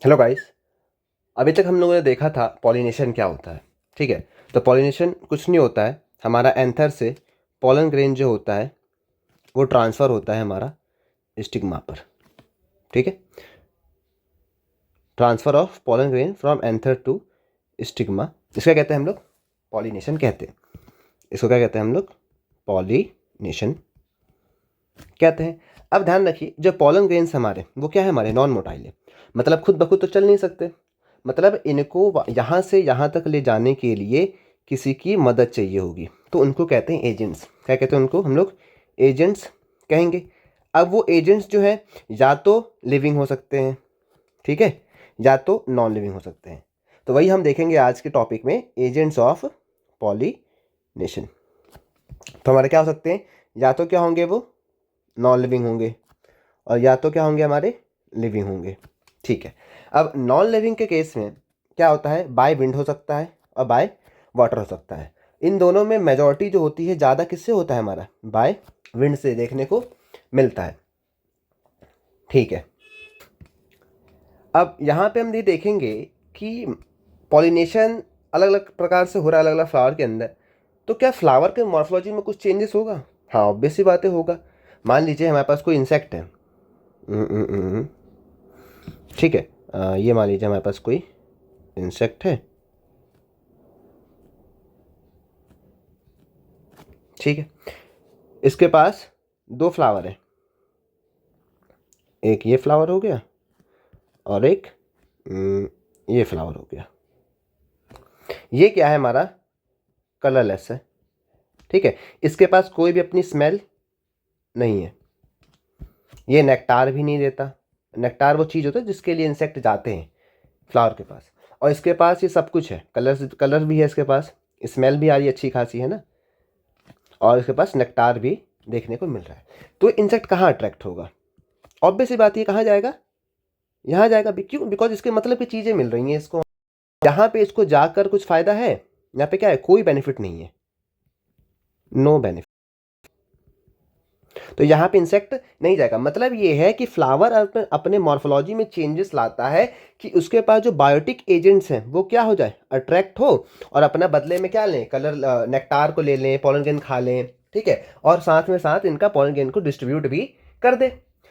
Hello guys. अभी तक हम लोगों ने देखा था पॉलिनेशन क्या होता है। ठीक है, तो पॉलिनेशन कुछ नहीं होता है, हमारा एंथर से पॉलन ग्रेन जो होता है वो ट्रांसफ़र होता है हमारा स्टिग्मा पर। ठीक है, transfer of pollen grain from anther to stigma, इसका कहते हैं हम लोग पॉलिनेशन कहते हैं। इसको क्या कहते हैं हम लोग? पॉलिनेशन कहते हैं। अब ध्यान रखिए, जो पॉलन ग्रेन्स हमारे वो क्या है, हमारे नॉन मोटाइल है, मतलब खुद ब खुद तो चल नहीं सकते, मतलब इनको यहाँ से यहाँ तक ले जाने के लिए किसी की मदद चाहिए होगी, तो उनको कहते हैं एजेंट्स। क्या कहते हैं उनको? हम लोग एजेंट्स कहेंगे। अब वो एजेंट्स जो है या तो लिविंग हो सकते हैं, ठीक है, या तो नॉन लिविंग हो सकते हैं। तो वही हम देखेंगे आज के टॉपिक में, एजेंट्स ऑफ पॉलिनेशन। तो हमारे क्या हो सकते हैं? या तो क्या होंगे वो नॉन लिविंग होंगे, और या तो क्या होंगे हमारे लिविंग होंगे। ठीक है, अब नॉन लिविंग के केस में क्या होता है? बाय विंड हो सकता है और बाय वाटर हो सकता है। इन दोनों में मेजॉरिटी जो होती है ज़्यादा किससे होता है? हमारा बाय विंड से देखने को मिलता है। ठीक है, अब यहाँ पे हम ये देखेंगे कि पॉलिनेशन अलग अलग प्रकार से हो रहा है अलग अलग फ्लावर के अंदर, तो क्या फ्लावर के मॉर्फोलॉजी में कुछ चेंजेस होगा? हाँ, ऑब्वियस सी बातें होगा। मान लीजिए हमारे पास कोई इंसेक्ट है, ठीक है, ये मान लीजिए हमारे पास कोई इंसेक्ट है, ठीक है, इसके पास दो फ्लावर है, एक ये फ्लावर हो गया और एक ये फ्लावर हो गया। ये क्या है? हमारा कलरलेस है, ठीक है, इसके पास कोई भी अपनी स्मेल नहीं है, ये नेक्टार भी नहीं देता। नेक्टार वो चीज़ होता है जिसके लिए इंसेक्ट जाते हैं फ्लावर के पास, और इसके पास ये सब कुछ है, कलर भी है इसके पास, स्मेल भी आ रही है अच्छी खासी, है ना, और इसके पास नेक्टार भी देखने को मिल रहा है। तो इंसेक्ट कहाँ अट्रैक्ट होगा? ऑब्वियस सी बात, ये कहाँ जाएगा? यहाँ जाएगा। क्यों? बिकॉज इसके मतलब की चीज़ें मिल रही हैं इसको, यहाँ पे इसको जाकर कुछ फ़ायदा है? यहाँ पे क्या है? कोई बेनिफिट नहीं है, नो बेनिफिट। तो यहाँ पे इंसेक्ट नहीं जाएगा। मतलब ये है कि फ्लावर अपने मॉर्फोलॉजी में चेंजेस लाता है कि उसके पास जो बायोटिक एजेंट्स हैं वो क्या हो जाए? अट्रैक्ट हो, और अपना बदले में क्या लें? कलर, नेक्टार को ले लें, पॉलन ग्रेन खा लें, ठीक है, और साथ में साथ इनका पॉलन ग्रेन को डिस्ट्रीब्यूट भी कर दे।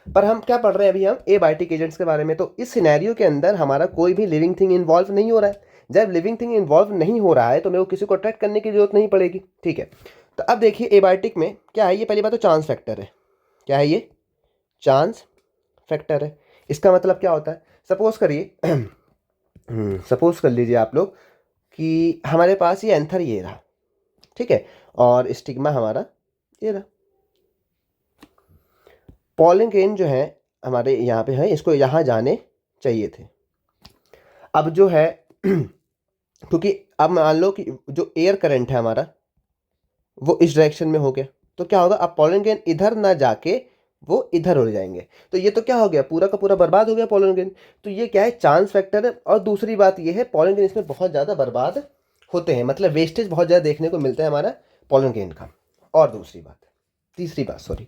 पर हम क्या पढ़ रहे हैं अभी? हम एबायोटिक एजेंट्स के बारे में। तो इस सिनेरियो के अंदर हमारा कोई भी लिविंग थिंग इन्वॉल्व नहीं हो रहा है। जब लिविंग थिंग इन्वॉल्व नहीं हो रहा है तो मेरे को किसी को अट्रैक्ट करने की जरूरत नहीं पड़ेगी, ठीक है। तो अब देखिए एबायोटिक में क्या है, ये पहली बात तो चांस फैक्टर है। क्या है ये? चांस फैक्टर है। इसका मतलब क्या होता है? सपोज करिए सपोज कर लीजिए आप लोग कि हमारे पास ये एंथर ये रहा, ठीक है, और स्टिग्मा हमारा ये रहा। पॉलन ग्रेन जो है हमारे यहाँ पे है, इसको यहाँ जाने चाहिए थे। अब जो है क्योंकि अब मान लो कि जो एयर करंट है हमारा वो इस डायरेक्शन में हो गया, तो क्या होगा? अब पॉलन ग्रेन इधर ना जाके वो इधर उड़ जाएंगे, तो ये तो क्या हो गया? पूरा का पूरा बर्बाद हो गया पॉलन ग्रेन। तो ये क्या है? चांस फैक्टर है। और दूसरी बात ये है, पॉलन ग्रेन इसमें बहुत ज़्यादा बर्बाद होते हैं, मतलब वेस्टेज बहुत ज़्यादा देखने को मिलता है हमारा पॉलन ग्रेन का। और दूसरी बात, तीसरी बात, सॉरी,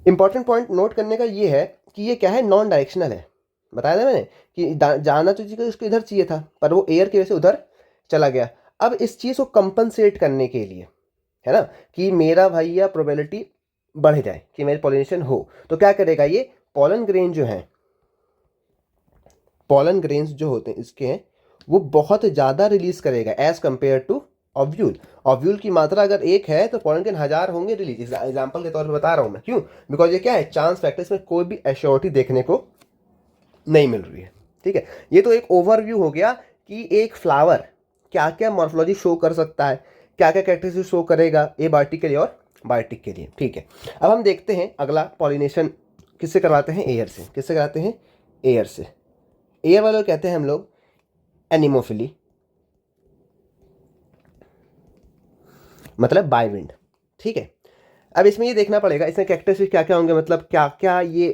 इंपॉर्टेंट पॉइंट नोट करने का ये है कि ये क्या है? नॉन डायरेक्शनल है। बताया था मैंने कि जाना तो जी उसको इधर चाहिए था, पर वो एयर की वजह से उधर चला गया। अब इस चीज़ को कंपनसेट करने के लिए, है ना, कि मेरा भैया प्रोबेबिलिटी बढ़ जाए कि मेरी पॉलिनेशन हो, तो क्या करेगा? ये पॉलन ग्रेन जो है, पॉलन ग्रेन्स जो होते हैं इसके हैं, वो बहुत ज़्यादा रिलीज करेगा as compare to ovule. Ovule की मात्रा अगर एक है तो पॉलन ग्रेन 1000 होंगे रिलीज। एग्जाम्पल के तौर पर बता रहा हूँ मैं। क्यों? बिकॉज ये क्या है? चांस फैक्टर, इसमें कोई भी एश्योरिटी देखने को नहीं मिल रही है, ठीक है। ये तो एक ओवरव्यू हो गया कि एक फ्लावर क्या क्या मॉर्फोलॉजी शो कर सकता है, क्या क्या कैरेक्टरिस्टिक शो करेगा ए बायोटिक के लिए और बायोटिक के लिए, ठीक है। अब हम देखते हैं अगला पॉलिनेशन किससे करवाते हैं? एयर से। किससे कराते हैं? एयर से। एयर वाले को कहते हैं हम लोग एनिमोफिली, मतलब बाय विंड, ठीक है। अब इसमें ये देखना पड़ेगा इसमें कैरेक्टरिस्टिक क्या क्या होंगे, मतलब क्या क्या ये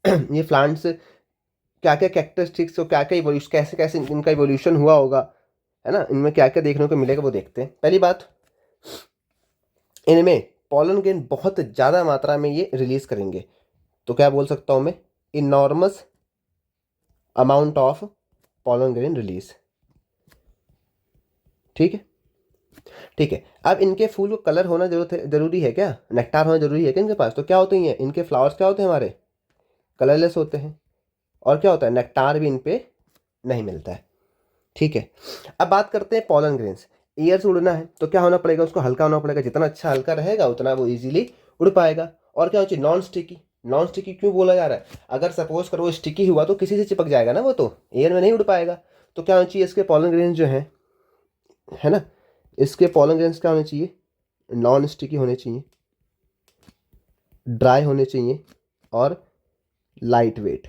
ये प्लांट्स क्या क्या कैरेक्टरिस्टिक्स और क्या क्या इवोल्यूशन, कैसे कैसे इनका इवोल्यूशन हुआ होगा, है ना, इनमें क्या क्या देखने को मिलेगा वो देखते हैं। पहली बात, इनमें पॉलन ग्रेन बहुत ज़्यादा मात्रा में ये रिलीज करेंगे। तो क्या बोल सकता हूँ मैं? Enormous amount of pollen grain release. ठीक है, ठीक है। अब इनके फूल को कलर होना जरूरी है क्या, नेक्टार होना जरूरी है क्या इनके पास? तो क्या होते हैं इनके फ्लावर्स, क्या होते हैं हमारे, कलरलेस होते हैं। और क्या होता है, नेक्टार भी इन पे नहीं मिलता है। ठीक है, अब बात करते हैं पॉलन ग्रेन्स। एयर से उड़ना है तो क्या होना पड़ेगा, उसको हल्का होना पड़ेगा। जितना अच्छा हल्का रहेगा उतना वो इजीली उड़ पाएगा। और क्या होना चाहिए, नॉन स्टिकी। नॉन स्टिकी क्यों बोला जा रहा है, अगर सपोज करो वो स्टिकी हुआ तो किसी से चिपक जाएगा ना, वो तो एयर में नहीं उड़ पाएगा। तो क्या होना चाहिए, इसके पॉलन ग्रेन्स जो हैं, है ना, इसके पॉलन ग्रेन्स क्या होने चाहिए, नॉन स्टिकी होने चाहिए, ड्राई होने चाहिए और लाइट वेट,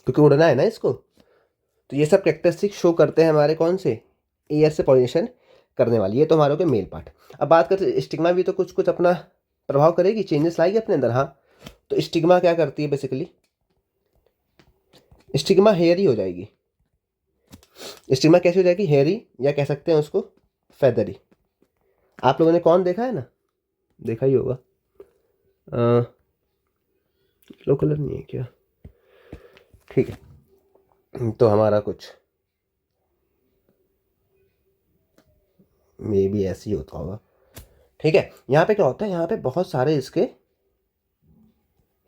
क्योंकि उड़ना है ना इसको। तो ये सब कैरेक्टरिस्टिक शो करते हैं हमारे कौन से, एयर से पॉलिनेशन करने वाली। ये तो हमारे हो गए मेल पार्ट। अब बात करते हैं स्टिग्मा भी तो कुछ कुछ अपना प्रभाव करेगी, चेंजेस लाएगी अपने अंदर। हाँ, तो स्टिग्मा क्या करती है बेसिकली, स्टिग्मा हेयरी हो जाएगी। स्टिग्मा कैसी हो जाएगी, हेयरी, या कह सकते हैं उसको फेदरी। आप लोगों ने कौन देखा है ना, देखा ही होगा, येलो कलर नहीं है क्या, ठीक है। तो हमारा कुछ मे भी ऐसे ही होता होगा। ठीक है, यहाँ पे क्या होता है, यहाँ पे बहुत सारे इसके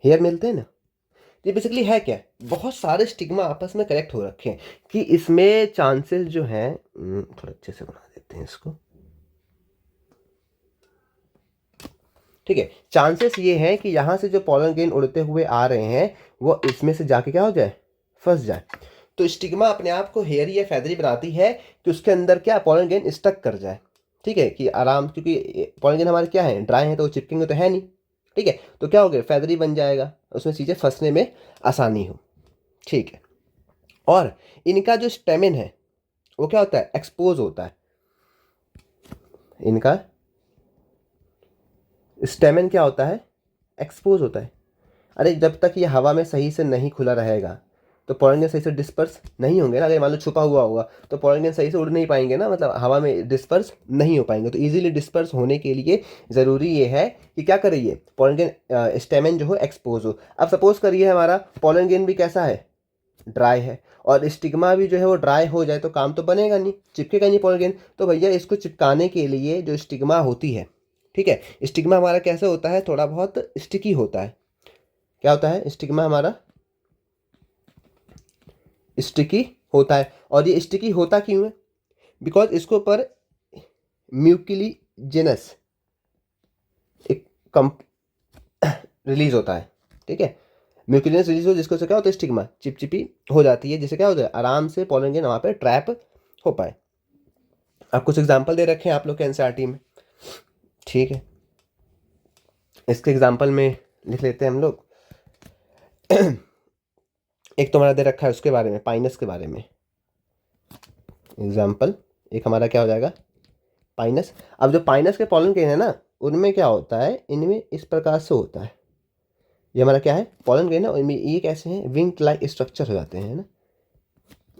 हेयर मिलते हैं ना। ये बेसिकली है क्या, बहुत सारे स्टिग्मा आपस में कनेक्ट हो रखे हैं कि इसमें चांसेस जो हैं, थोड़ा अच्छे से बना देते हैं इसको। ठीक है, चांसेस ये हैं कि यहाँ से जो पॉलन ग्रेन उड़ते हुए आ रहे हैं वो इसमें से जाके क्या हो जाए, फंस जाए। तो स्टिग्मा अपने आप को हेयरी या फेदरी बनाती है कि उसके अंदर क्या, पॉलन ग्रेन स्टक कर जाए। ठीक है, कि आराम, क्योंकि पॉलन ग्रेन हमारे क्या है, ड्राई है, तो वो चिपकेंगे तो है नहीं। ठीक है, तो क्या हो गया, फेदरी बन जाएगा, उसमें चीज़ें फंसने में आसानी हो। ठीक है, और इनका जो स्टेमिन है वो क्या होता है, एक्सपोज होता है। इनका स्टेमिन क्या होता है, एक्सपोज होता है। अरे जब तक ये हवा में सही से नहीं खुला रहेगा तो पॉलन सही से डिस्पर्स नहीं होंगे ना। अगर मान लो छुपा हुआ होगा तो पॉलन सही से उड़ नहीं पाएंगे ना, मतलब हवा में डिस्पर्स नहीं हो पाएंगे। तो इजीली डिस्पर्स होने के लिए ज़रूरी ये है कि क्या करिए, पॉलन स्टेमिन जो हो एक्सपोज हो। अब सपोज करिए हमारा पॉलन ग्रेन भी कैसा है, ड्राई है, और स्टिग्मा भी जो है वो ड्राई हो जाए तो काम तो बनेगा नहीं, चिपकेगा नहीं पॉलन ग्रेन। तो भैया इसको चिपकाने के लिए जो स्टिग्मा होती है, ठीक है, स्टिग्मा हमारा कैसे होता है, थोड़ा बहुत स्टिकी होता है। क्या होता है, स्टिग्मा हमारा स्टिकी होता है। और ये स्टिकी होता क्यों है, बिकॉज इसके ऊपर म्यूकिलीजेनस एक रिलीज होता है। ठीक है, म्यूकिलीजेनस रिलीज हो, जिसको से क्या होता है, स्टिग्मा चिपचिपी हो जाती है, जिससे क्या होता है, आराम से पॉलन ग्रेन वहाँ पे ट्रैप हो पाए। अब कुछ एग्जाम्पल दे रखे हैं आप लोग के एनसीईआरटी में। ठीक है, इसके एग्जाम्पल में लिख लेते हैं हम लोग। एक तो हमारा दे रखा है उसके बारे में, पाइनस के बारे में एग्जाम्पल। एक हमारा क्या हो जाएगा, पाइनस। अब जो पाइनस के पॉलन ग्रेन है ना, उनमें क्या होता है, इनमें इस प्रकार से होता है। ये हमारा क्या है, पॉलन ग्रेन है, और इनमें ये कैसे हैं, विंग लाइक स्ट्रक्चर हो जाते हैं ना,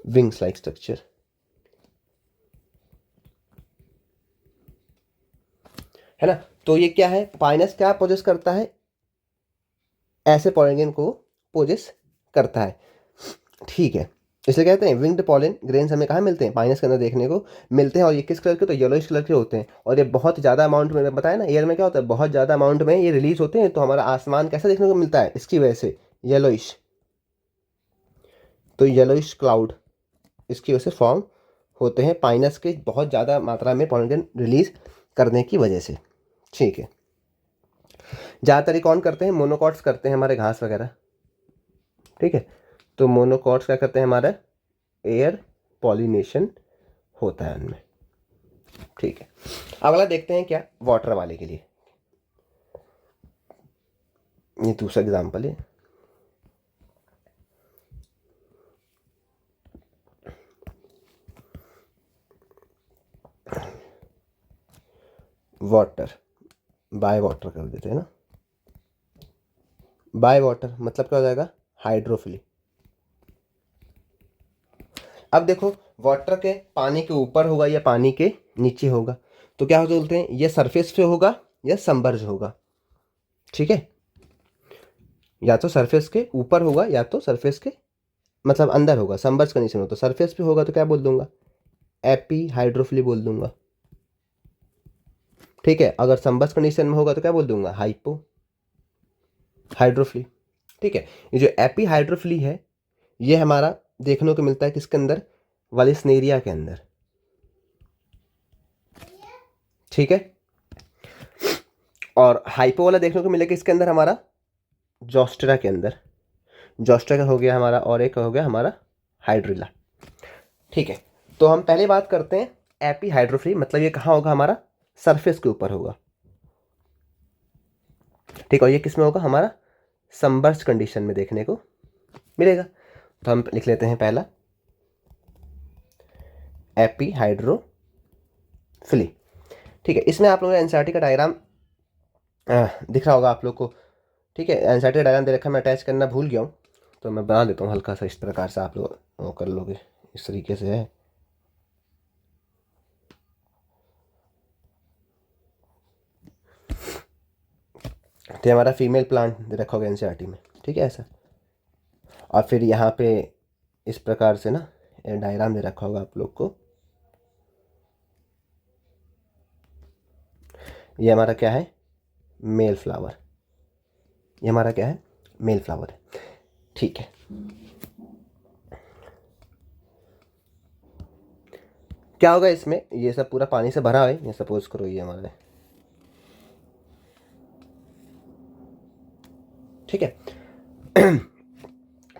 विंग्स लाइक स्ट्रक्चर, है ना। तो ये क्या है, पाइनस क्या पोजेस करता है, ऐसे पॉलन ग्रेन को पोजेस करता है। ठीक है, इसलिए कहते हैं विंग्ड पॉलन ग्रेन्स हमें कहाँ मिलते हैं, पाइनस के अंदर देखने को मिलते हैं। और ये किस कलर के, तो येलोइश कलर के होते हैं। और ये बहुत ज़्यादा अमाउंट में, बताया ना, एयर में क्या होता है, बहुत ज़्यादा अमाउंट में ये रिलीज होते हैं। तो हमारा आसमान कैसा देखने को मिलता है, इसकी वजह से येलोइश। तो येलोइश क्लाउड इसकी वजह से फॉर्म होते हैं, पाइनस के बहुत ज़्यादा मात्रा में पॉलन ग्रेन रिलीज करने की वजह से। ठीक है, ज़्यादातर ये कौन करते हैं, मोनोकॉट्स करते हैं हमारे, घास वगैरह। ठीक है, तो मोनोकॉट्स क्या करते हैं, हमारा एयर पॉलिनेशन होता है उनमें। ठीक है, अगला देखते हैं क्या, वाटर वाले के लिए। ये दूसरा एग्जांपल है, वाटर, बाय वाटर कर देते हैं ना। बाय वाटर मतलब क्या हो जाएगा, हाइड्रोफिली। अब देखो, वाटर के पानी के ऊपर होगा या पानी के नीचे होगा, तो क्या बोलते हैं, ये सरफेस पे होगा या सबमर्ज होगा। ठीक है, या तो सरफेस के ऊपर होगा या तो सरफेस के मतलब अंदर होगा, सबमर्ज कंडीशन हो तो सरफेस पे होगा तो क्या बोल दूंगा, एपी हाइड्रोफिली बोल दूंगा। ठीक है, अगर सबमर्ज कंडीशन में होगा तो क्या बोल दूंगा, हाइपो हाइड्रोफिली। ठीक है, ये जो एपी हाइड्रोफिली है ये हमारा देखने को मिलता है किसके अंदर, वालिसनेरिया के अंदर। ठीक है, और हाइपो वाला देखने को मिलेगा इसके अंदर हमारा, जोस्ट्रा के अंदर। जोस्ट्रा का हो गया हमारा, और एक हो गया हमारा हाइड्रिला। ठीक है, तो हम पहले बात करते हैं एपी हाइड्रोफ्री, मतलब ये कहाँ होगा, हमारा सरफेस के ऊपर होगा। ठीक है, और ये किस में होगा, हमारा सबमर्ज कंडीशन में देखने को मिलेगा। तो हम लिख लेते हैं पहला एपी हाइड्रोफिली। ठीक है, इसमें आप लोगों ने एनसीईआरटी का डायग्राम दिख रहा होगा आप लोग को। ठीक है, एनसीईआरटी का डायग्राम दे रखा है, मैं अटैच करना भूल गया हूँ तो मैं बना देता हूँ हल्का सा, इस प्रकार से आप लोग वो कर लोगे, इस तरीके से है। तो हमारा फीमेल प्लांट दे रखा होगा एनसीईआरटी में। ठीक है, ऐसा, और फिर यहाँ पे इस प्रकार से ना डायग्राम दे रखा होगा आप लोग को। ये हमारा क्या है, मेल फ्लावर। ये हमारा क्या है, मेल फ्लावर है। ठीक है, क्या होगा इसमें, ये सब पूरा पानी से भरा है, ये सपोज करो ये हमारा, ठीक है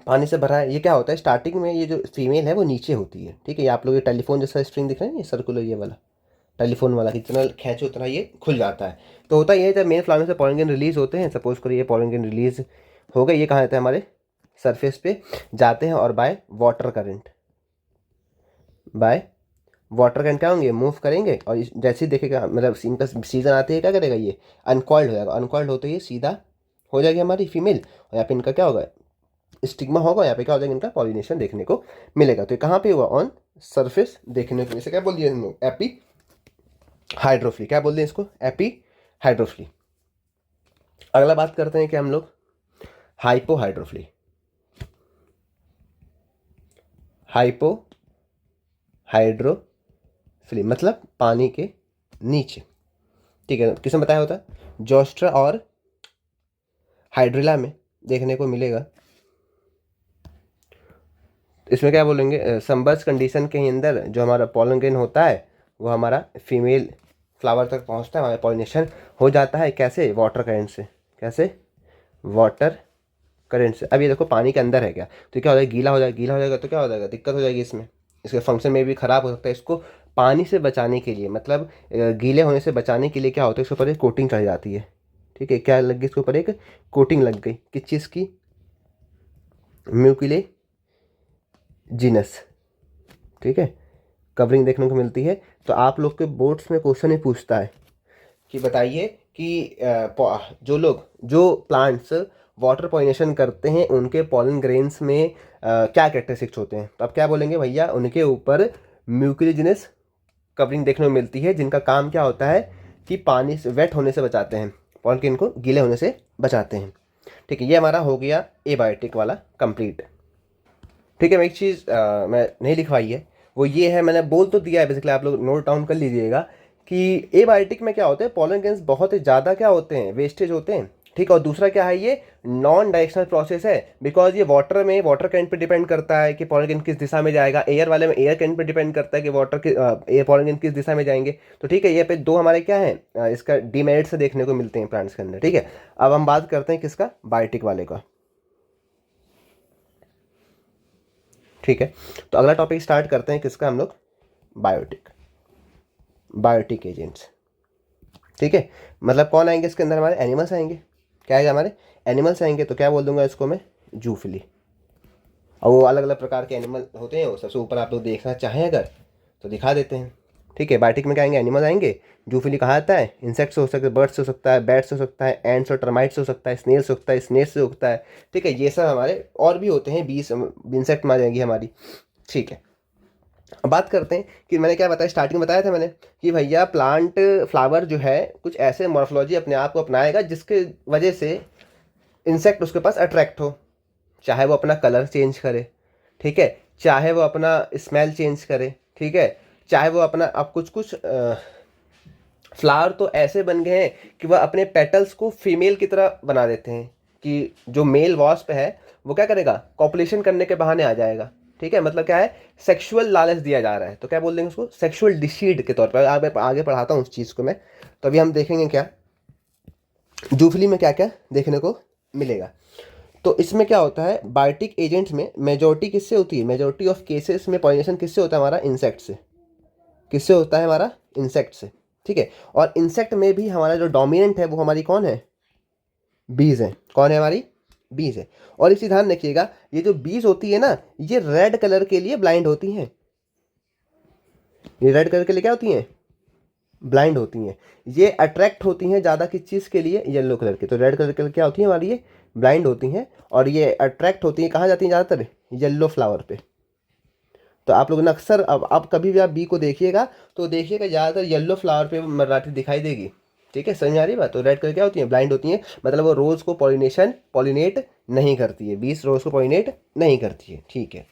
पानी से भरा है। ये क्या होता है, स्टार्टिंग में ये जो फीमेल है वो नीचे होती है। ठीक है, ये आप लोग ये टेलीफोन जैसा स्ट्रिंग दिख रहे हैं, ये सर्कुलर ये वाला टेलीफोन वाला, जितना खींचो उतना ये खुल जाता है। तो होता ये है, जब मेल फ्लावर से पॉलिन रिलीज होते हैं, सपोज करो ये पॉलिन रिलीज हो गए, ये कहाँ जाते हैं, हमारे सरफेस पे जाते हैं, और by water current, by water current क्या होंगे, मूव करेंगे, और जैसे ही देखेगा मतलब इनका सीजन आते ही क्या करेगा, ये अनकॉइल्ड हो जाएगा। अनकॉइल्ड होते ही सीधा हो जाएगी हमारी फीमेल, और यहाँ पे इनका क्या होगा, स्टिग्मा होगा, यहाँ पे क्या हो जाएगा, इनका पॉलिनेशन देखने को मिलेगा। तो ये कहाँ पे हुआ, ऑन सरफेस देखने को। इसे क्या बोल दिया हम लोग, एपी हाइड्रोफिली। क्या बोल दिया इसको, एपी हाइड्रोफिली। अगला बात करते हैं कि हम लोग हाइपो हाइड्रोफिली। हाइपो हाइड्रोफिली मतलब पानी के नीचे। ठीक है, किसने बताया होता है, जोस्ट्रा और हाइड्रिला में देखने को मिलेगा। इसमें क्या बोलेंगे, सबमर्ज कंडीशन के अंदर जो हमारा पॉलन ग्रेन होता है वो हमारा फीमेल फ्लावर तक पहुंचता है, हमारा पॉलिनेशन हो जाता है। कैसे, वाटर करंट से। कैसे, वाटर करंट से। अब ये देखो पानी के अंदर है क्या, तो क्या हो जाएगा, गीला हो जाएगा। गीला हो जाएगा तो क्या हो जाएगा, दिक्कत हो जाएगी इसमें, इसके फंक्शन में भी खराब हो सकता है। इसको पानी से बचाने के लिए, मतलब गीले होने से बचाने के लिए क्या होता है, इसके ऊपर एक कोटिंग चढ़ जाती है। ठीक है, क्या लग गई इसके ऊपर, एक कोटिंग लग गई, किस चीज़ की, म्यूकिले जीनस। ठीक है, कवरिंग देखने को मिलती है। तो आप लोग के बोर्ड्स में क्वेश्चन ही पूछता है कि बताइए कि जो प्लांट्स वाटर पॉलिनेशन करते हैं उनके पॉलन ग्रेन्स में क्या कैरेक्टरिस्टिक्स होते हैं। तो आप क्या बोलेंगे भैया, उनके ऊपर म्यूकोरिजिनस कवरिंग देखने को मिलती है, जिनका काम क्या होता है कि पानी से वेट होने से बचाते हैं, पॉलन ग्रेन को गीले होने से बचाते हैं। ठीक है, ये हमारा हो गया एबायोटिक वाला कंप्लीट। ठीक है, मैं एक चीज़ मैं नहीं लिखवाई है, वो ये है, मैंने बोल तो दिया है बेसिकली, आप लोग नोट डाउन कर लीजिएगा कि एबायोटिक में क्या होता है, पॉलन ग्रेन्स बहुत ही ज़्यादा क्या होते हैं, वेस्टेज होते हैं। ठीक है, और दूसरा क्या है, ये नॉन डायरेक्शनल प्रोसेस है, बिकॉज ये वाटर में वाटर करंट पे डिपेंड करता है कि पॉलन ग्रेन किस दिशा में जाएगा। एयर वाले में एयर करंट पे डिपेंड करता है कि वाटर के एयर पॉलन ग्रेन किस दिशा में जाएंगे। तो ठीक है, ये पे दो हमारे क्या है, इसका डीमेरिट्स देखने को मिलते हैं प्लांट्स के अंदर। ठीक है, अब हम बात करते हैं किसका, बायोटिक वाले का। ठीक है, तो अगला टॉपिक स्टार्ट करते हैं किसका हम लोग, बायोटिक, बायोटिक एजेंट्स। ठीक है, मतलब कौन आएंगे इसके अंदर, हमारे एनिमल्स आएंगे। क्या आएगा, हमारे एनिमल्स आएंगे। तो क्या बोल दूंगा इसको मैं, जूफिली। और वो अलग अलग प्रकार के एनिमल होते हैं, वो सबसे ऊपर आप लोग देखना चाहें अगर तो दिखा देते हैं। ठीक है, बायोटिक में क्या आएंगे, एनिमल आएंगे। जूफिली कहाँ आता है, इंसेक्ट्स हो सकते हैं, बर्ड्स हो सकता है, बैट्स हो सकता है, एंड्स और टर्माइट्स हो सकता है, स्नेल्स हो सकता है, स्नेक्स से होता है। ठीक है, ये सब हमारे और भी होते हैं, 20 इंसेक्ट में आ जाएंगी हमारी। ठीक है, अब बात करते हैं कि मैंने क्या बताया, स्टार्टिंग में बताया था मैंने कि भैया प्लांट फ्लावर जो है कुछ ऐसे मॉर्फोलॉजी अपने आप को अपनाएगा जिसके वजह से इंसेक्ट उसके पास अट्रैक्ट हो, चाहे वो अपना कलर चेंज करे। ठीक है, चाहे वो अपना स्मेल चेंज करे, ठीक है, चाहे वो अपना, अब कुछ कुछ फ्लावर तो ऐसे बन गए हैं कि वह अपने पेटल्स को फीमेल की तरह बना देते हैं, कि जो मेल वॉस्प है वो क्या करेगा, कॉपुलेशन करने के बहाने आ जाएगा, ठीक है, मतलब क्या है, सेक्सुअल लालच दिया जा रहा है, तो क्या बोल देंगे उसको, सेक्सुअल डिसीड के तौर पर। आगे पढ़ाता हूँ उस चीज़ को मैं, तो अभी हम देखेंगे क्या जूफली में क्या क्या देखने को मिलेगा। तो इसमें क्या होता है, बायोटिक एजेंट्स में मेजोरिटी किससे होती है, मेजोरिटी ऑफ केसेस में पॉलिनेशन किससे होता है, हमारा इंसेक्ट से। किससे होता है, हमारा इंसेक्ट से, ठीक है। और इंसेक्ट में भी हमारा जो डोमिनेंट है वो हमारी कौन है, बीज है। कौन है, हमारी बीज है। और इसी ध्यान रखिएगा, ये जो बीज होती है ना, ये रेड कलर के लिए ब्लाइंड होती हैं। ये रेड कलर के लिए क्या होती हैं, ब्लाइंड होती हैं। ये अट्रैक्ट होती हैं ज़्यादा किस चीज़ के लिए, येलो कलर के। तो रेड कलर के लिए क्या होती है हमारी, ये ब्लाइंड होती हैं। और ये अट्रैक्ट होती हैं, कहाँ जाती हैं ज़्यादातर, येलो फ्लावर पे। तो आप लोग ना अक्सर, अब कभी भी आप बी को देखिएगा तो देखिएगा ज़्यादातर येलो फ्लावर पे मर्राठी दिखाई देगी, ठीक है, समझ आ रही बात। तो रेड कलर क्या होती है, ब्लाइंड होती हैं, मतलब वो रोज़ को पॉलिनेट नहीं करती है, 20 रोज़ को पॉलिनेट नहीं करती है, ठीक है।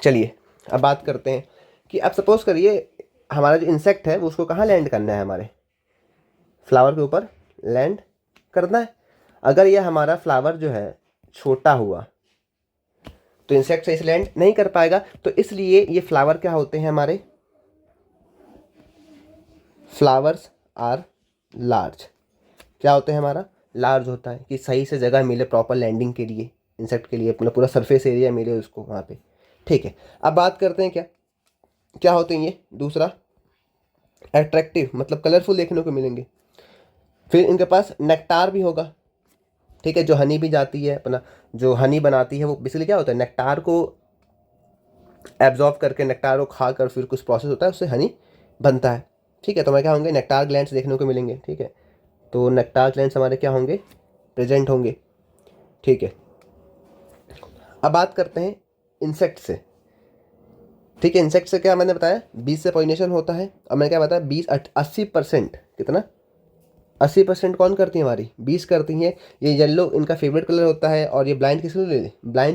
चलिए अब बात करते हैं कि अब सपोज करिए हमारा जो इंसेक्ट है वो उसको कहाँ लैंड करना है, हमारे फ्लावर के ऊपर लैंड करना है। अगर ये हमारा फ्लावर जो है छोटा हुआ तो इंसेक्ट सही से लैंड नहीं कर पाएगा। तो इसलिए ये फ्लावर क्या होते हैं हमारे, फ्लावर्स आर लार्ज। क्या होते हैं, हमारा लार्ज होता है, कि सही से जगह मिले प्रॉपर लैंडिंग के लिए, इंसेक्ट के लिए पूरा पूरा सरफेस एरिया मिले उसको वहाँ पे, ठीक है। अब बात करते हैं क्या क्या होते हैं ये, दूसरा अट्रैक्टिव, मतलब कलरफुल देखने को मिलेंगे। फिर इनके पास नेक्टार भी होगा, ठीक है, जो हनी भी जाती है, अपना जो हनी बनाती है वो बेसिकली क्या होता है, नेक्टार को एब्जॉर्ब करके, नेक्टार को खा कर फिर कुछ प्रोसेस होता है, उससे हनी बनता है, ठीक है। तो हमारे क्या होंगे, नेक्टार ग्लैंड्स देखने को मिलेंगे, ठीक है। तो नेक्टार ग्लैंड्स हमारे क्या होंगे, प्रेजेंट होंगे, ठीक है। अब बात करते हैं इंसेक्ट से, ठीक है। इंसेक्ट से क्या मैंने बताया, 20 से पॉलिनेशन होता है। अब मैंने क्या बताया, 20 80%, कितना, 80% कौन करती है, हमारी 20 करती हैं। ये येलो इनका फेवरेट कलर होता है। और ये ब्लाइंड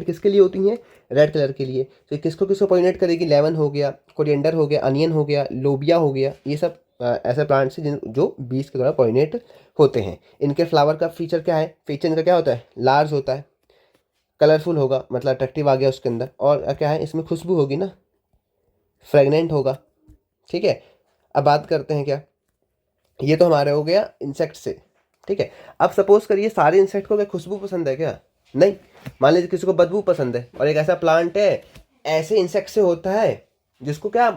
किसके लिए होती हैं, रेड कलर के लिए। तो ये किसको किसको पॉलिनेट करेगी, लेमन हो गया, कोरिएंडर हो गया, अनियन हो गया, लोबिया हो गया, ये सब ऐसे प्लांट्स हैं जो 20 के द्वारा पॉलिनेट होते हैं। इनके फ्लावर का फीचर क्या है, फीचर इनका क्या होता है, लार्ज होता है, कलरफुल होगा, मतलब अट्रैक्टिव आ गया उसके अंदर। और क्या है, इसमें खुशबू होगी ना, फ्रेगनेंट होगा, ठीक है। अब बात करते हैं क्या, ये तो हमारे हो गया इंसेक्ट से, ठीक है। अब सपोज करिए सारे इंसेक्ट को क्या खुशबू पसंद है क्या, नहीं। मान लीजिए किसी को बदबू पसंद है, और एक ऐसा प्लांट है ऐसे इंसेक्ट से होता है जिसको क्या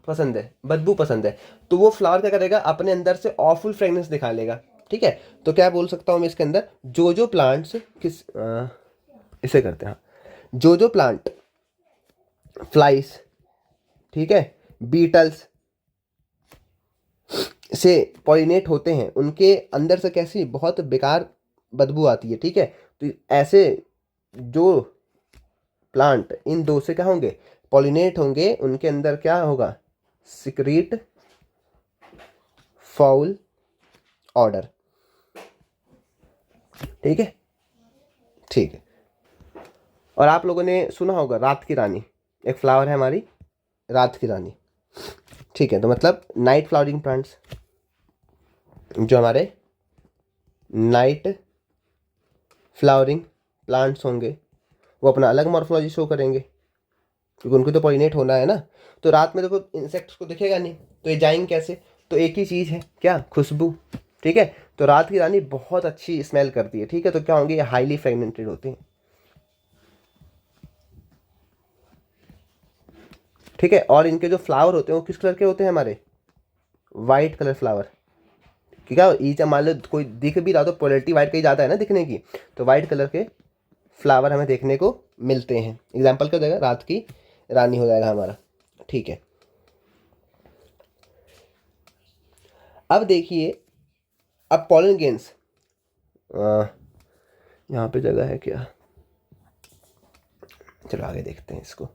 पसंद है, बदबू पसंद है। तो वो फ्लावर क्या करेगा, अपने अंदर से ऑफुल फ्रेगनेंस दिखा लेगा, ठीक है। तो क्या बोल सकता हूँ मैं इसके अंदर, जो प्लांट्स इसे करते हैं, हाँ। जो प्लांट फ्लाइस, ठीक है, बीटल्स से पॉलिनेट होते हैं, उनके अंदर से कैसी बहुत बेकार बदबू आती है, ठीक है। तो ऐसे जो प्लांट इन दो से क्या होंगे, पॉलिनेट होंगे, उनके अंदर क्या होगा, सिक्रीट फाउल ऑर्डर, ठीक है, ठीक है। और आप लोगों ने सुना होगा रात की रानी, एक फ्लावर है हमारी रात की रानी, ठीक है। तो मतलब नाइट फ्लावरिंग प्लांट्स, जो हमारे नाइट फ्लावरिंग प्लांट्स होंगे, वो अपना अलग मॉर्फोलॉजी शो करेंगे, क्योंकि उनको तो पॉलिनेट होना है ना। तो रात में देखो इंसेक्ट्स को दिखेगा नहीं, तो ये जाएंगे कैसे, तो एक ही चीज़ है क्या, खुशबू, ठीक है। तो रात की रानी बहुत अच्छी स्मेल करती है, ठीक है। तो क्या होंगे, ये हाईली फ्रेगनेंटेड होते हैं, ठीक है। और इनके जो फ्लावर होते हैं वो किस कलर के होते हैं, हमारे वाइट कलर फ्लावर। क्या ईच मान लो कोई दिख भी रहा तो पोलैरिटी वाइट का ही ज़्यादा है ना दिखने की, तो वाइट कलर के फ्लावर हमें देखने को मिलते हैं। एग्जाम्पल क्या हो जाएगा, रात की रानी हो जाएगा हमारा, ठीक है। अब देखिए, अब पॉलन ग्रेन्स, यहाँ पे जगह है क्या, चलो आगे देखते हैं इसको।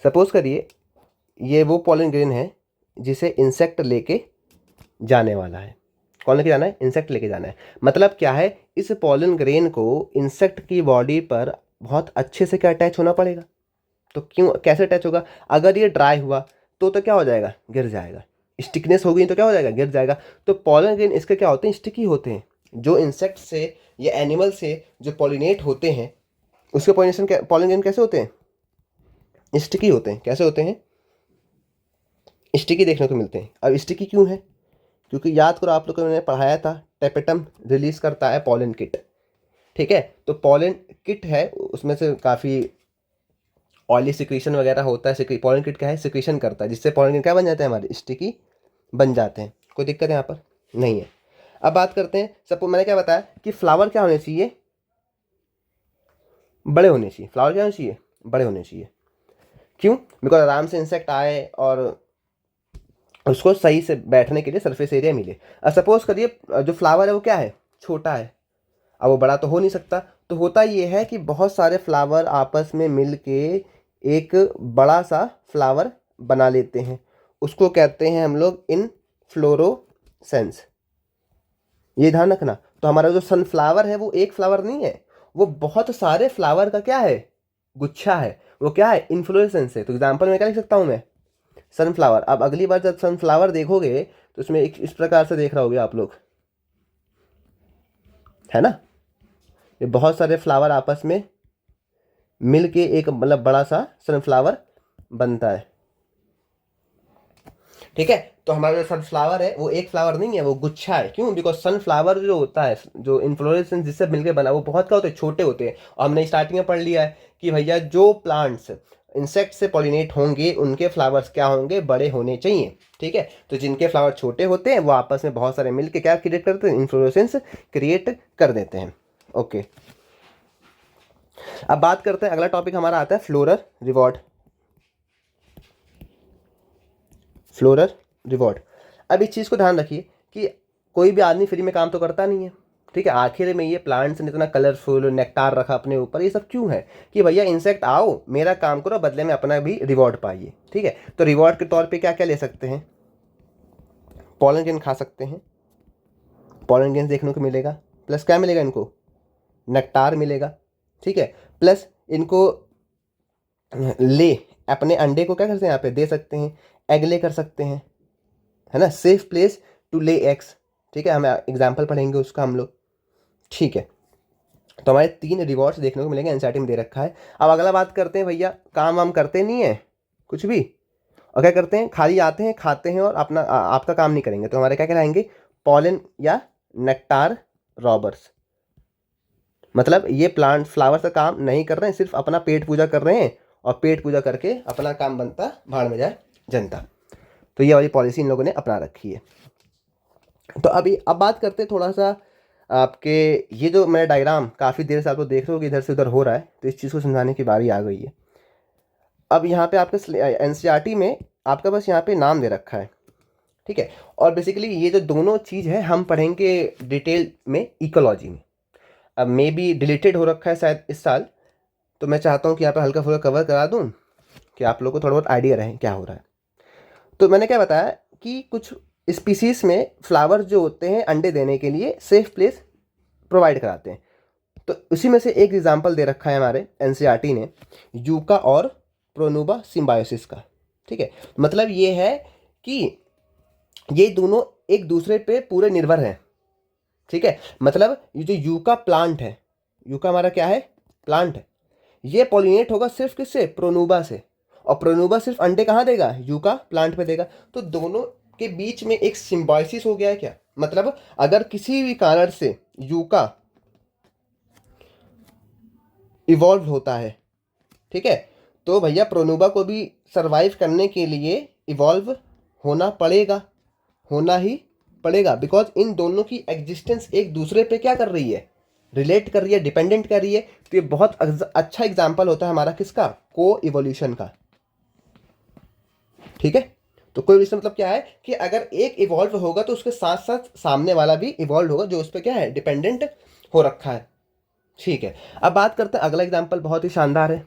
सपोज करिए ये वो पॉलन ग्रेन है जिसे इंसेक्ट लेके जाने वाला है, कौन लेके जाना है? इंसेक्ट लेके जाना है। मतलब क्या है, इस पॉलन ग्रेन को इंसेक्ट की बॉडी पर बहुत अच्छे से क्या अटैच होना पड़ेगा। तो क्यों, कैसे अटैच होगा? अगर ये ड्राई हुआ तो क्या हो जाएगा? गिर जाएगा। स्टिकनेस हो गई तो क्या हो जाएगा? गिर जाएगा। तो पॉलन ग्रेन इसके क्या होते हैं? स्टिकी होते हैं। जो इंसेक्ट से या एनिमल से जो पॉलिनेट होते हैं उसके पॉलन ग्रेन कैसे होते हैं? स्टिकी होते हैं। कैसे होते हैं? स्टिकी देखने को मिलते हैं। अब स्टिकी क्यों है? क्योंकि याद करो, आप लोग को मैंने पढ़ाया था, टेपेटम रिलीज करता है पॉलन किट। ठीक है, तो पॉलन किट है, उसमें से काफ़ी ऑयली सिक्रीशन वगैरह होता है। पॉलन किट क्या है? सिक्रीशन करता है, जिससे पॉलन किट क्या बन जाते हैं? हमारे स्टिकी बन जाते हैं। कोई दिक्कत यहाँ पर नहीं है। अब बात करते हैं, सपोज मैंने क्या बताया कि फ्लावर क्या होने चाहिए? बड़े होने चाहिए। फ्लावर क्या होने चाहिए? बड़े होने चाहिए। क्यों? बिकॉज आराम से इंसेक्ट आए और उसको सही से बैठने के लिए सरफेस एरिया मिले। अब सपोज करिए जो फ्लावर है वो क्या है? छोटा है। अब वो बड़ा तो हो नहीं सकता। तो होता ये है कि बहुत सारे फ्लावर आपस में मिल के एक बड़ा सा फ्लावर बना लेते हैं। उसको कहते हैं हम लोग इनफ्लोरोसेंस। ये ध्यान रखना। तो हमारा जो सनफ्लावर है वो एक फ्लावर नहीं है, वो बहुत सारे फ्लावर का क्या है? गुच्छा है। वो क्या है? इन्फ्लोरेसेंस है। तो एग्जाम्पल में क्या लिख सकता हूँ मैं? सनफ्लावर। अब अगली बार जब सनफ्लावर देखोगे तो उसमें एक इस प्रकार से देख रहे होगे आप लोग, है ना? ये बहुत सारे फ्लावर आपस में मिल के एक मतलब बड़ा सा सनफ्लावर बनता है। ठीक है, तो हमारा जो सनफ्लावर है वो एक फ्लावर नहीं है, वो गुच्छा है। क्यों? बिकॉज सनफ्लावर जो होता है, जो इन्फ्लोरेसेंस जिससे मिलकर बना, वो बहुत क्या होते हैं? छोटे होते हैं। और हमने स्टार्टिंग में पढ़ लिया है कि भैया जो प्लांट्स इंसेक्ट से पॉलिनेट होंगे उनके फ्लावर्स क्या होंगे? बड़े होने चाहिए। ठीक है, तो जिनके फ्लावर छोटे होते हैं वो आपस में बहुत सारे मिलके क्या क्रिएट करते हैं? इन्फ्लोरेसेंस क्रिएट कर देते हैं। ओके, अब बात करते हैं, अगला टॉपिक हमारा आता है फ्लोरल रिवॉर्ड। Floral reward. अब इस चीज़ को ध्यान रखिए कि कोई भी आदमी फ्री में काम तो करता नहीं है। ठीक है, आखिर में ये प्लांट्स ने इतना कलरफुल नेक्टार रखा अपने ऊपर, ये सब क्यों है? कि भैया इंसेक्ट आओ, मेरा काम करो, बदले में अपना भी रिवॉर्ड पाइए। ठीक है, तो रिवॉर्ड के तौर पे क्या क्या ले सकते हैं? पॉलन ग्रेन खा सकते हैं। पॉलन ग्रेन देखने को मिलेगा, प्लस क्या मिलेगा इनको? नेक्टार मिलेगा। ठीक है, प्लस इनको ले अपने अंडे को क्या करते हैं? यहाँ पे दे सकते हैं। एग ले कर सकते हैं, है ना? Safe place to lay eggs. ठीक है, हम एग्जाम्पल पढ़ेंगे उसका हम लोग। ठीक है, तो हमारे 3 रिवॉर्ड्स देखने को मिलेंगे, एनसीईआरटी में दे रखा है। अब अगला बात करते हैं, भैया काम वाम करते नहीं है कुछ भी, और क्या करते हैं? खाली आते हैं, खाते हैं और अपना आपका काम नहीं करेंगे। तो हमारे क्या कहलाएंगे? पॉलन या नेक्टार रॉबर्स। मतलब ये प्लांट फ्लावर से काम नहीं कर रहे हैं, सिर्फ अपना पेट पूजा कर रहे हैं, और पेट पूजा करके अपना काम बनता भाड़ में जाए जनता। तो ये वाली पॉलिसी इन लोगों ने अपना रखी है। तो अब बात करते हैं थोड़ा सा आपके, ये जो मेरा डायग्राम काफ़ी देर से आप लोग देख रहे हो कि इधर से उधर हो रहा है, तो इस चीज़ को समझाने की बारी आ गई है। अब यहाँ पे आपके एनसीईआरटी में आपका बस यहाँ पे नाम दे रखा है। ठीक है, और बेसिकली ये जो दोनों चीज़ है हम पढ़ेंगे डिटेल में इकोलॉजी में। अब मे बी डिलीटेड हो रखा है शायद इस साल, तो मैं चाहता हूँ कि यहाँ पे हल्का फुल्का कवर करा दूँ कि आप लोगों को थोड़ा बहुत आइडिया रहे क्या हो रहा है। तो मैंने क्या बताया कि कुछ स्पीसीज में फ्लावर जो होते हैं अंडे देने के लिए सेफ प्लेस प्रोवाइड कराते हैं। तो उसी में से एक एग्जांपल दे रखा है हमारे एनसीईआरटी ने, यूका और प्रोनुबा सिम्बायोसिस का। ठीक है, मतलब ये है कि ये दोनों एक दूसरे पे पूरे निर्भर हैं। ठीक है, मतलब ये जो यूका प्लांट है, यूका हमारा क्या है? प्लांट है। ये पॉलिनेट होगा सिर्फ किससे? प्रोनुबा से। और प्रोनुबा सिर्फ अंडे कहाँ देगा? यूका प्लांट पे देगा। तो दोनों के बीच में एक सिम्बायोसिस हो गया है क्या? मतलब अगर किसी भी कारण से यूका इवॉल्व होता है, ठीक है, तो भैया प्रोनुबा को भी सरवाइव करने के लिए इवॉल्व होना पड़ेगा, होना ही पड़ेगा। बिकॉज इन दोनों की एग्जिस्टेंस एक दूसरे पे क्या कर रही है? रिलेट कर रही है, डिपेंडेंट कर रही है। तो ये बहुत अच्छा एग्जाम्पल होता है हमारा किसका? को इवोल्यूशन का। ठीक है, तो को इवोल्यूशन मतलब क्या है कि अगर एक इवॉल्व होगा तो उसके साथ साथ सामने वाला भी इवॉल्व होगा, जो उस पर क्या है? डिपेंडेंट हो रखा है। ठीक है, अब बात करते हैं अगला एग्जाम्पल, बहुत ही शानदार है।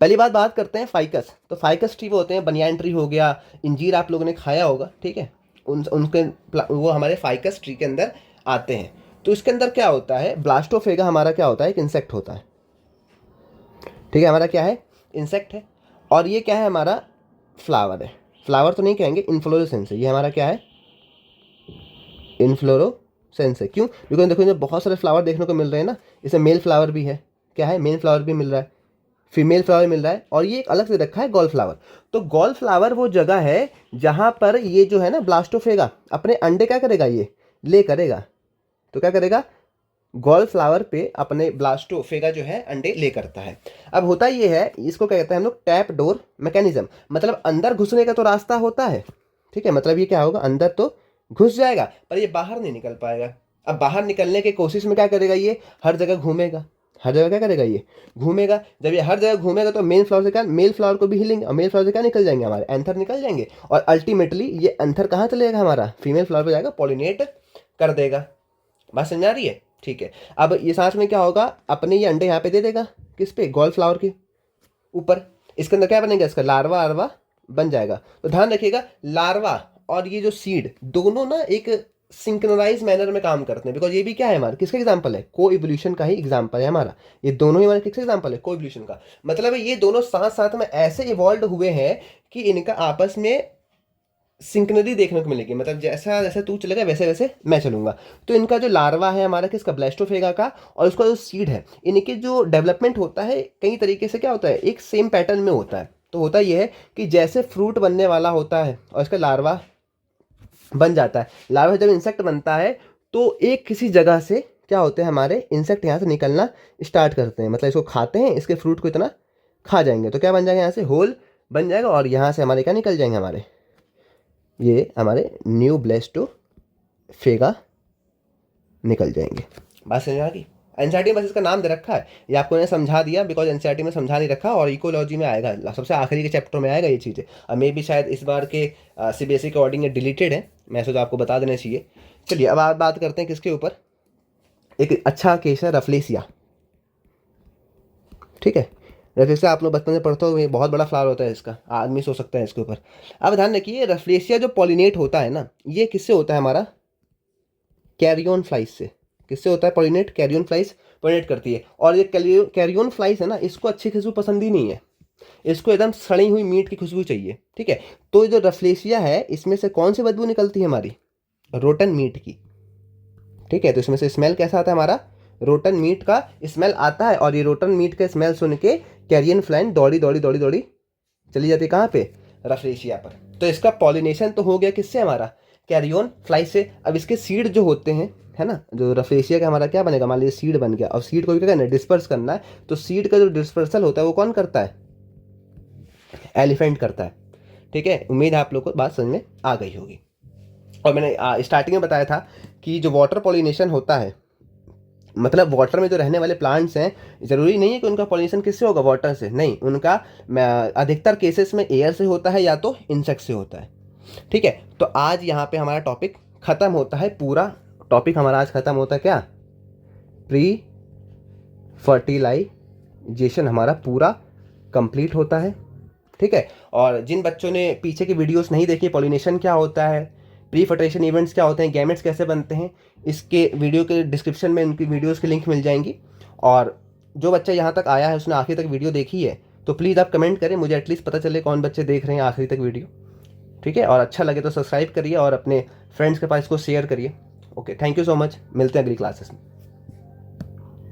पहली बात करते हैं फाइकस। तो फाइकस ट्री वो होते हैं, बनियान ट्री हो गया, इंजीर आप लोगों ने खाया होगा। ठीक है, उनके वो हमारे फाइकस ट्री के अंदर आते हैं। तो इसके अंदर क्या होता है, ब्लास्टोफेगा हमारा क्या होता है, एक इंसेक्ट होता है। ठीक है, हमारा क्या है, इंसेक्ट है। और ये क्या है, हमारा फ्लावर है। फ्लावर तो नहीं कहेंगे, इन्फ्लोरेसेंस है। ये हमारा क्या है, इन्फ्लोरोसेंस है। क्यों, बिकॉज देखो इधर बहुत सारे फ्लावर देखने को मिल रहे हैं ना, इसमें मेल फ्लावर भी है, क्या है, मेल फ्लावर भी मिल रहा है, फीमेल फ्लावर मिल रहा है, और ये एक अलग से रखा है गॉल फ्लावर। तो गॉल फ्लावर वो जगह है जहाँ पर ये जो है ना ब्लास्टोफेगा अपने अंडे क्या करेगा, ये ले करेगा। तो क्या करेगा, गॉल फ्लावर पे अपने ब्लास्टोफेगा जो है अंडे ले करता है। अब होता ये है, इसको क्या कहते हैं हम लोग, टैप डोर मैकेनिज्म। मतलब अंदर घुसने का तो रास्ता होता है, ठीक है, मतलब ये क्या होगा, अंदर तो घुस जाएगा पर ये बाहर नहीं निकल पाएगा। अब बाहर निकलने की कोशिश में क्या करेगा, ये हर जगह घूमेगा। हर जगह क्या करेगा, ये घूमेगा। जब ये हर जगह घूमेगा तो मेन फ्लावर से क्या, मेल फ्लावर को भी हिलेंगे, और मेल फ्लावर से क्या निकल जाएंगे, हमारे एंथर निकल जाएंगे। और अल्टीमेटली ये एंथर कहाँ चलेगा, हमारा फीमेल फ्लावर पे जाएगा, पॉलिनेट कर देगा। बात समझ आ रही है, ठीक है। अब ये साथ में क्या होगा, अपने ये अंडे यहाँ पे दे देगा, किस पे, गॉल फ्लावर के ऊपर। इसके अंदर क्या बनेगा, इसका लार्वा आर्वा बन जाएगा। तो ध्यान रखिएगा, लार्वा और ये जो सीड दोनों ना एक सिंक्रोनाइज मैनर में काम करते हैं। बिकॉज ये भी क्या है, हमारा किसका एग्जांपल है, को इवोल्यूशन का ही एग्जांपल है हमारा। ये दोनों ही हमारे किसका एग्जांपल है, को इवोल्यूशन का। मतलब ये दोनों साथ साथ में ऐसे इवॉल्व हुए हैं कि इनका आपस में सिंक्नरी देखने को मिलेगी। मतलब जैसा जैसे तू चलेगा वैसे वैसे मैं चलूंगा। तो इनका जो लार्वा है हमारा किसका, ब्लास्टोफेगा का, और उसका जो सीड है, इनके जो डेवलपमेंट होता है कई तरीके से क्या होता है, एक सेम पैटर्न में होता है। तो होता यह है कि जैसे फ्रूट बनने वाला होता है और इसका लार्वा बन जाता है, लार्वा जब इंसेक्ट बनता है तो एक किसी जगह से क्या होते हैं, हमारे इंसेक्ट यहाँ से निकलना स्टार्ट करते हैं। मतलब इसको खाते हैं, इसके फ्रूट को इतना खा जाएंगे तो क्या बन जाएगा, यहाँ से होल बन जाएगा, और यहाँ से हमारे क्या निकल जाएंगे, हमारे ये हमारे न्यू ब्लास्टोफेगा निकल जाएंगे। बात समझ आ गई। एनसीईआरटी में बस इसका नाम दे रखा है, ये आपको ने समझा दिया, बिकॉज एनसीईआरटी में समझा नहीं रखा, और इकोलॉजी में आएगा, सबसे आखिरी के चैप्टर में आएगा ये चीज़ें। और मे भी शायद इस बार के सीबीएसई के अकॉर्डिंग डिलीटेड है, मैं सोचा आपको बता देना चाहिए। चलिए अब आप बात करते हैं किसके ऊपर, एक अच्छा केस है रफलेसिया। ठीक है, रफलेसिया आप लोग बचपन में पढ़ते हो, ये बहुत बड़ा फ्लावर होता है, इसका आदमी सो सकता है इसके ऊपर। अब ध्यान रखिए, रफलेसिया जो पॉलिनेट होता है ना, ये किससे होता है, हमारा कैरियन फ्लाइज से। किससे होता है पॉलिनेट, कैरियन फ्लाइज पॉलिनेट करती है। और ये कैरियन फ्लाइज है ना, इसको अच्छी खुशबू पसंद ही नहीं है, इसको एकदम सड़ी हुई मीट की खुशबू चाहिए। ठीक है, तो जो रफलेसिया है इसमें से कौन सी बदबू निकलती है, हमारी रोटन मीट की। ठीक है, तो इसमें से स्मेल कैसा आता है, हमारा रोटन मीट का स्मेल आता है। और ये रोटन मीट का स्मेल सुन के कैरियन फ्लाइन दौड़ी दौड़ी दौड़ी दौड़ी चली जाती है कहाँ पे, रफलेसिया पर। तो इसका पॉलिनेशन तो हो गया किससे, हमारा कैरियन फ्लाई से। अब इसके सीड जो होते हैं, है ना, जो रफलेसिया का हमारा क्या बनेगा, मान लीजिए सीड बन गया, और सीड को भी क्या करना है, डिस्पर्स करना है। तो सीड का जो डिस्पर्सल होता है वो कौन करता है, एलिफेंट करता है। ठीक है, उम्मीद है आप लोग को बात समझ में आ गई होगी। और मैंने स्टार्टिंग में बताया था कि जो वाटर पॉलिनेशन होता है, मतलब वाटर में जो रहने वाले प्लांट्स हैं, ज़रूरी नहीं है कि उनका पॉलिनेशन किससे होगा, वाटर से नहीं, उनका अधिकतर केसेस में एयर से होता है या तो इंसेक्ट से होता है। ठीक है, तो आज यहाँ पे हमारा टॉपिक ख़त्म होता है, पूरा टॉपिक हमारा आज ख़त्म होता है, क्या, प्री फर्टिलाइजेशन हमारा पूरा कंप्लीट होता है। ठीक है, और जिन बच्चों ने पीछे की वीडियोस नहीं देखी, पॉलिनेशन क्या होता है, प्री फर्टिलाइजेशन इवेंट्स क्या होते हैं, गैमेट्स कैसे बनते हैं, इसके वीडियो के डिस्क्रिप्शन में उनकी वीडियोस की लिंक मिल जाएंगी। और जो बच्चा यहाँ तक आया है उसने आखिरी तक वीडियो देखी है, तो प्लीज़ आप कमेंट करें, मुझे एटलीस्ट पता चले कौन बच्चे देख रहे हैं आखिरी तक वीडियो। ठीक है, और अच्छा लगे तो सब्सक्राइब करिए और अपने फ्रेंड्स के पास इसको शेयर करिए। Okay, thank you so much, मिलते हैं अगली क्लासेस में।